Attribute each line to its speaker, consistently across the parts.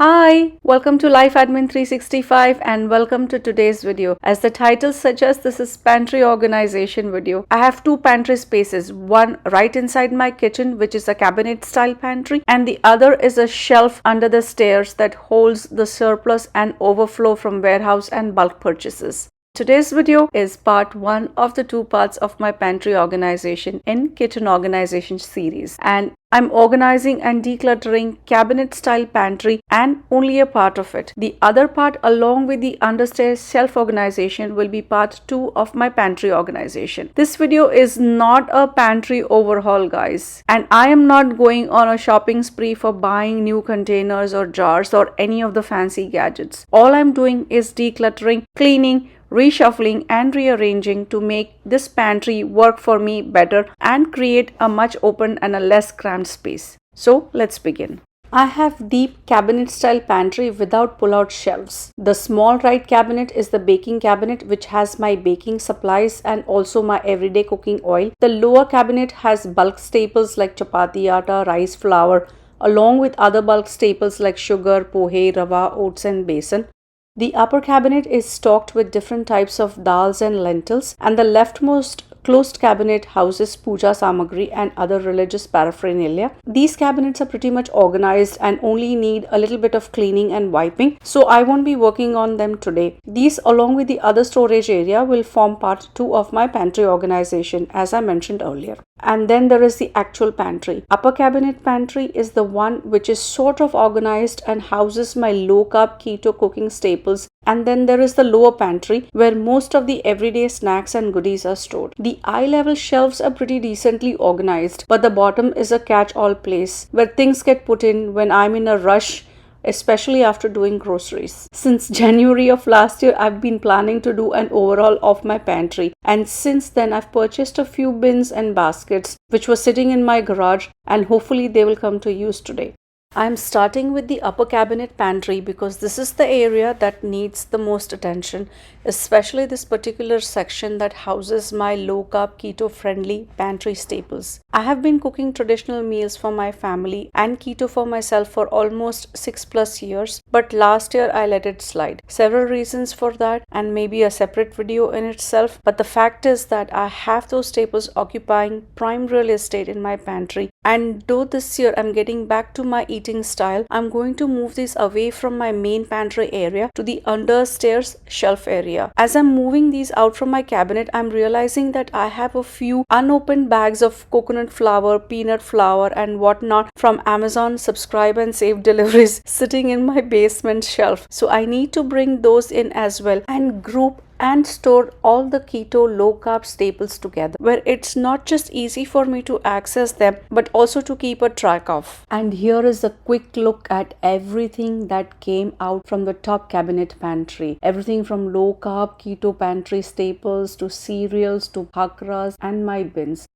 Speaker 1: Hi, welcome to Life Admin 365 and welcome to today's video. As the title suggests, this is pantry organization video. I have two pantry spaces, one right inside my kitchen, which is a cabinet style pantry, and the other is a shelf under the stairs that holds the surplus and overflow from warehouse and bulk purchases. Today's video is part 1 of the 2 parts of my pantry organization in kitchen organization series, and I'm organizing and decluttering cabinet style pantry and only a part of it. The other part along with the understairs shelf organization will be part 2 of my pantry organization. This video is not a pantry overhaul guys, and I am not going on a shopping spree for buying new containers or jars or any of the fancy gadgets. All I'm doing is decluttering, cleaning, reshuffling and rearranging to make this pantry work for me better and create a much open and a less cramped space. So let's begin. I have deep cabinet style pantry without pull-out shelves. The small right cabinet is the baking cabinet which has my baking supplies and also my everyday cooking oil. The lower cabinet has bulk staples like chapati atta, rice flour, along with other bulk staples like sugar, pohe, rava, oats and besan. The upper cabinet is stocked with different types of dals and lentils, and the leftmost closed cabinet houses puja samagri and other religious paraphernalia. These cabinets are pretty much organized and only need a little bit of cleaning and wiping, so I won't be working on them today. These along with the other storage area will form part 2 of my pantry organization as I mentioned earlier. And then there is the actual pantry. Upper cabinet pantry is the one which is sort of organized and houses my low carb keto cooking staples. And then there is the lower pantry where most of the everyday snacks and goodies are stored. The eye level shelves are pretty decently organized, but the bottom is a catch-all place where things get put in when I'm in a rush, especially after doing groceries. Since January of last year, I've been planning to do an overhaul of my pantry, and since then I've purchased a few bins and baskets which were sitting in my garage, and hopefully they will come to use today. I'm starting with the upper cabinet pantry because this is the area that needs the most attention, especially this particular section that houses my low carb keto friendly pantry staples. I have been cooking traditional meals for my family and keto for myself for almost 6+ years, but last year I let it slide. Several reasons for that and maybe a separate video in itself, but the fact is that I have those staples occupying prime real estate in my pantry, and though this year I'm getting back to my eating style, I'm going to move these away from my main pantry area to the understairs shelf area. As I'm moving these out from my cabinet, I'm realizing that I have a few unopened bags of coconut flour, peanut flour and whatnot from Amazon subscribe and save deliveries sitting in my basement shelf. So I need to bring those in as well and group and store all the keto low carb staples together, where it's not just easy for me to access them but also to keep a track of. And here is a quick look at everything that came out from the top cabinet pantry. Everything from low carb keto pantry staples to cereals to bhakras and my bins.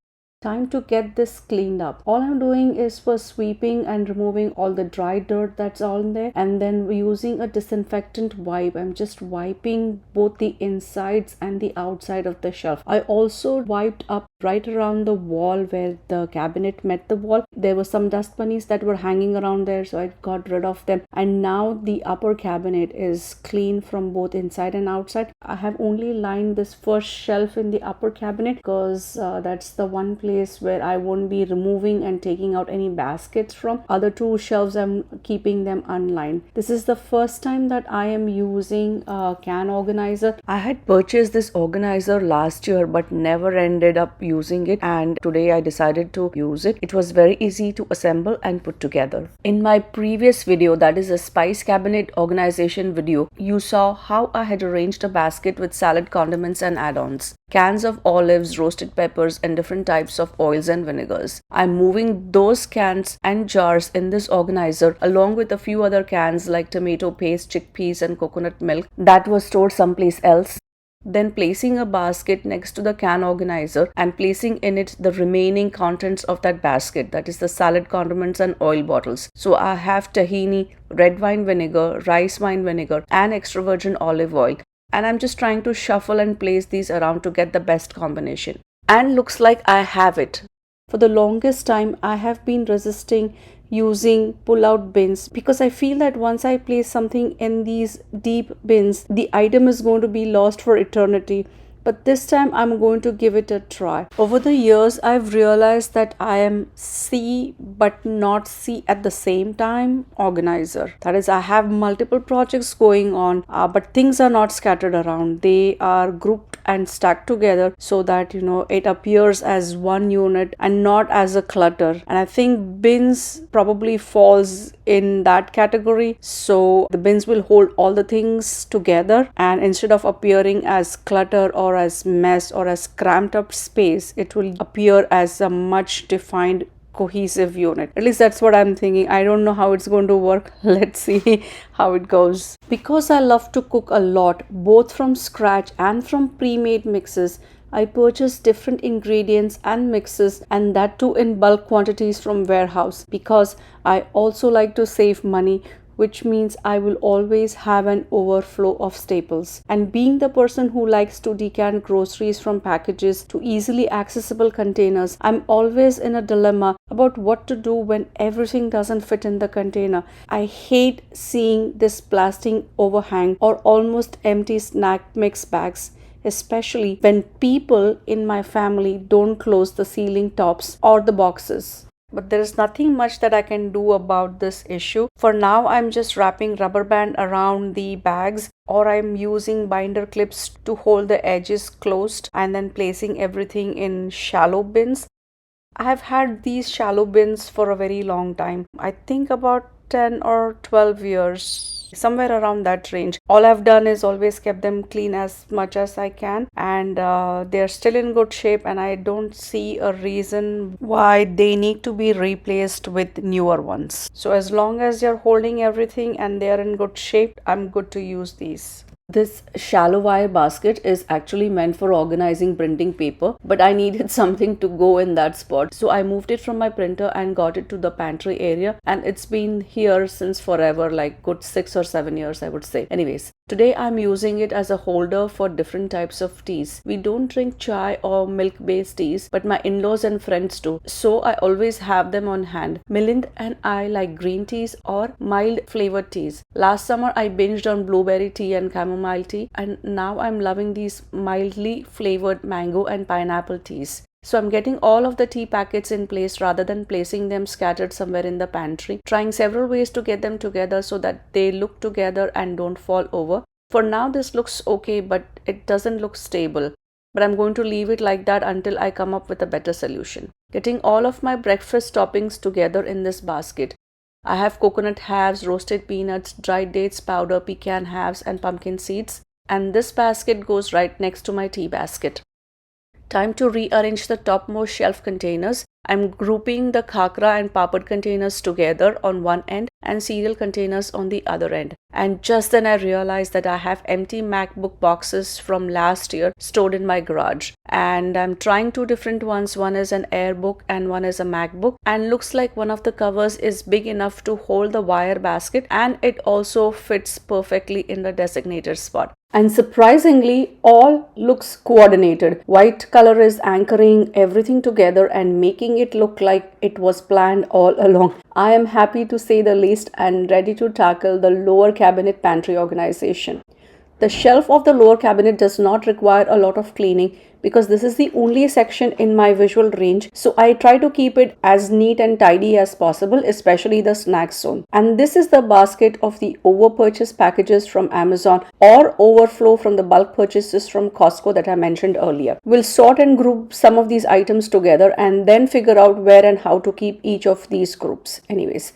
Speaker 1: Time to get this cleaned up. All I'm doing is for sweeping and removing all the dry dirt that's on there, and then using a disinfectant wipe. I'm just wiping both the insides and the outside of the shelf. I also wiped up right around the wall where the cabinet met the wall. There were some dust bunnies that were hanging around there, so I got rid of them, and now the upper cabinet is clean from both inside and outside. I have only lined this first shelf in the upper cabinet because that's the one place where I won't be removing and taking out any baskets from. Other two shelves I'm keeping them unlined. This is the first time that I am using a can organizer. I had purchased this organizer last year but never ended up using it, and today I decided to use it. It was very easy to assemble and put together. In my previous video, that is a spice cabinet organization video, you saw how I had arranged a basket with salad condiments and add-ons, cans of olives, roasted peppers and different types of oils and vinegars. I'm moving those cans and jars in this organizer along with a few other cans like tomato paste, chickpeas and coconut milk that was stored someplace else. Then placing a basket next to the can organizer and placing in it the remaining contents of that basket, that is the salad condiments and oil bottles. So I have tahini, red wine vinegar, rice wine vinegar and extra virgin olive oil, and I'm just trying to shuffle and place these around to get the best combination. And looks like I have it. For the longest time, I have been resisting using pull-out bins, because I feel that once I place something in these deep bins, the item is going to be lost for eternity. But this time I'm going to give it a try. Over the years, I've realized that I am C but not C at the same time organizer. That is, I have multiple projects going on, but things are not scattered around. They are grouped and stacked together so that it appears as one unit and not as a clutter. And I think bins probably falls in that category. So the bins will hold all the things together, and instead of appearing as clutter or as mess or as cramped up space, it will appear as a much defined cohesive unit. At least that's what I'm thinking. I don't know how it's going to work. Let's see how it goes. Because I love to cook a lot, both from scratch and from pre-made mixes, I purchase different ingredients and mixes, and that too in bulk quantities from warehouse, because I also like to save money, which means I will always have an overflow of staples. And being the person who likes to decant groceries from packages to easily accessible containers, I'm always in a dilemma about what to do when everything doesn't fit in the container. I hate seeing this plastic overhang or almost empty snack mix bags, especially when people in my family don't close the sealing tops or the boxes. But there is nothing much that I can do about this issue. For now, I'm just wrapping rubber band around the bags, or I'm using binder clips to hold the edges closed and then placing everything in shallow bins. I've had these shallow bins for a very long time. I think about 10 or 12 years, somewhere around that range. All I've done is always kept them clean as much as I can, and they're still in good shape, and I don't see a reason why they need to be replaced with newer ones. So as long as you're holding everything and they're in good shape, I'm good to use these. This shallow wire basket is actually meant for organizing printing paper, but I needed something to go in that spot. So I moved it from my printer and got it to the pantry area, and it's been here since forever, like good 6 or 7 years, I would say. Anyways, today I'm using it as a holder for different types of teas. We don't drink chai or milk-based teas, but my in-laws and friends do. So I always have them on hand. Milind and I like green teas or mild flavored teas. Last summer I binged on blueberry tea and chamomile tea, and now I'm loving these mildly flavored mango and pineapple teas. So I'm getting all of the tea packets in place rather than placing them scattered somewhere in the pantry, trying several ways to get them together so that they look together and don't fall over. For now this looks okay, but it doesn't look stable. But I'm going to leave it like that until I come up with a better solution. Getting all of my breakfast toppings together in this basket. I have coconut halves, roasted peanuts, dried dates powder, pecan halves, and pumpkin seeds. And this basket goes right next to my tea basket. Time to rearrange the topmost shelf containers. I'm grouping the khakra and papad containers together on one end and cereal containers on the other end. And just then I realized that I have empty MacBook boxes from last year stored in my garage. And I'm trying two different ones. One is an Airbook and one is a MacBook. And looks like one of the covers is big enough to hold the wire basket, and it also fits perfectly in the designated spot. And surprisingly, all looks coordinated. White color is anchoring everything together and making it look like it was planned all along. I am happy to say the least and ready to tackle the lower cabinet pantry organization. The shelf of the lower cabinet does not require a lot of cleaning because this is the only section in my visual range, so I try to keep it as neat and tidy as possible, especially the snacks zone. And this is the basket of the over-purchase packages from Amazon or overflow from the bulk purchases from Costco that I mentioned earlier. We'll sort and group some of these items together and then figure out where and how to keep each of these groups. Anyways,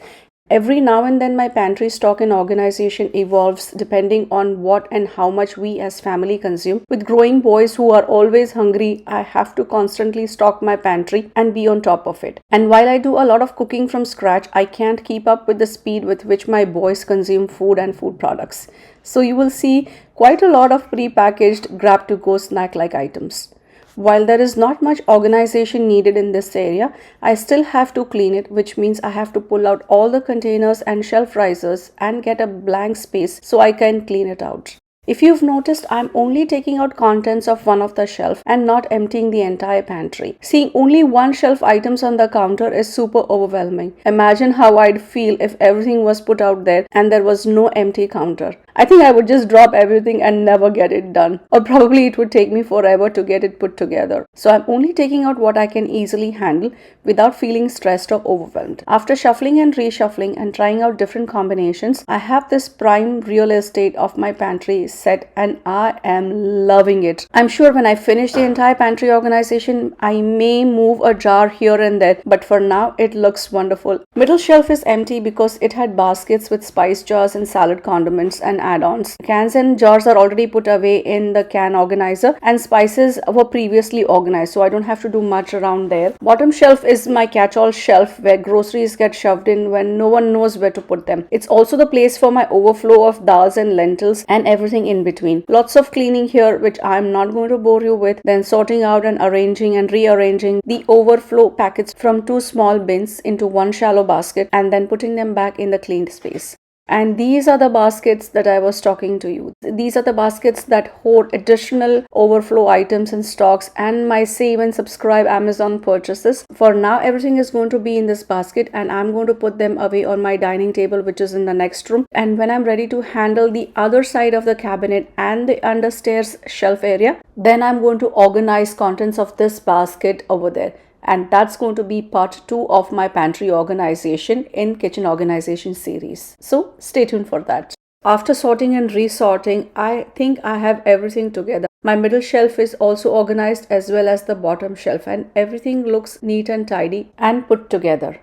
Speaker 1: every now and then my pantry stock and organization evolves depending on what and how much we as family consume. With growing boys who are always hungry, I have to constantly stock my pantry and be on top of it. And while I do a lot of cooking from scratch, I can't keep up with the speed with which my boys consume food and food products. So you will see quite a lot of pre-packaged grab-to-go snack-like items. While there is not much organization needed in this area, I still have to clean it, which means I have to pull out all the containers and shelf risers and get a blank space so I can clean it out. If you've noticed, I'm only taking out contents of one of the shelf and not emptying the entire pantry. Seeing only one shelf items on the counter is super overwhelming. Imagine how I'd feel if everything was put out there and there was no empty counter. I think I would just drop everything and never get it done. Or probably it would take me forever to get it put together. So I'm only taking out what I can easily handle without feeling stressed or overwhelmed. After shuffling and reshuffling and trying out different combinations, I have this prime real estate of my pantry set and I am loving it. I'm sure when I finish the entire pantry organization, I may move a jar here and there, but for now it looks wonderful. Middle shelf is empty because it had baskets with spice jars and salad condiments and add-ons. Cans and jars are already put away in the can organizer and spices were previously organized, so I don't have to do much around there. Bottom shelf is my catch-all shelf where groceries get shoved in when no one knows where to put them. It's also the place for my overflow of dals and lentils and everything in between. Lots of cleaning here, which I'm not going to bore you with, then sorting out and arranging and rearranging the overflow packets from two small bins into one shallow basket and then putting them back in the cleaned space. And these are the baskets that I was talking to you. These are the baskets that hold additional overflow items and stocks and my save and subscribe Amazon purchases. For now, everything is going to be in this basket and I'm going to put them away on my dining table, which is in the next room. And when I'm ready to handle the other side of the cabinet and the understairs shelf area, then I'm going to organize contents of this basket over there. And that's going to be part 2 of my pantry organization in kitchen organization series. So stay tuned for that. After sorting and resorting, I think I have everything together. My middle shelf is also organized as well as the bottom shelf, and everything looks neat and tidy and put together.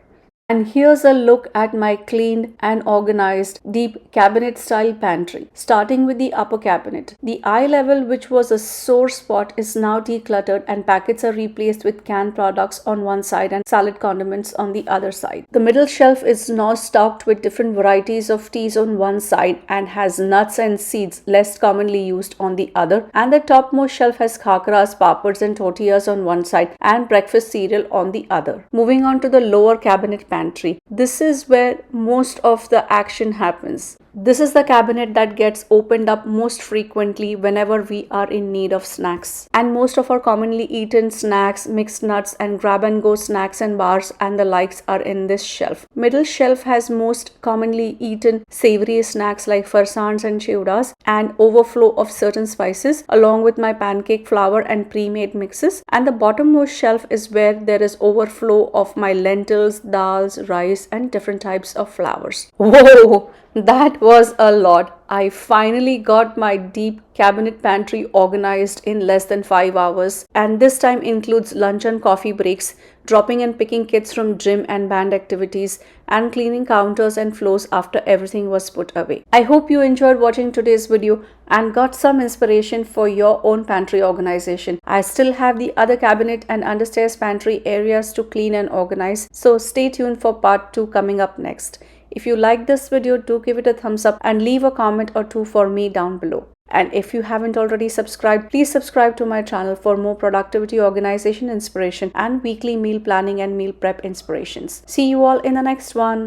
Speaker 1: And here's a look at my cleaned and organized deep cabinet style pantry. Starting with the upper cabinet. The eye level, which was a sore spot, is now decluttered and packets are replaced with canned products on one side and salad condiments on the other side. The middle shelf is now stocked with different varieties of teas on one side and has nuts and seeds less commonly used on the other. And the topmost shelf has khakras, papads and tortillas on one side and breakfast cereal on the other. Moving on to the lower cabinet pantry. This is where most of the action happens. This is the cabinet that gets opened up most frequently whenever we are in need of snacks. And most of our commonly eaten snacks, mixed nuts and grab and go snacks and bars and the likes are in this shelf. Middle shelf has most commonly eaten savory snacks like farsans and chivdas and overflow of certain spices along with my pancake flour and pre-made mixes. And the bottommost shelf is where there is overflow of my lentils, dals, rice and different types of flours. Whoa! That was a lot. I finally got my deep cabinet pantry organized in less than 5 hours, and this time includes lunch and coffee breaks, dropping and picking kids from gym and band activities, and cleaning counters and floors after everything was put away. I hope you enjoyed watching today's video and got some inspiration for your own pantry organization. I still have the other cabinet and understairs pantry areas to clean and organize, so stay tuned for part 2 coming up next. If you like this video, do give it a thumbs up and leave a comment or two for me down below. And if you haven't already subscribed, please subscribe to my channel for more productivity, organization, inspiration, and weekly meal planning and meal prep inspirations. See you all in the next one.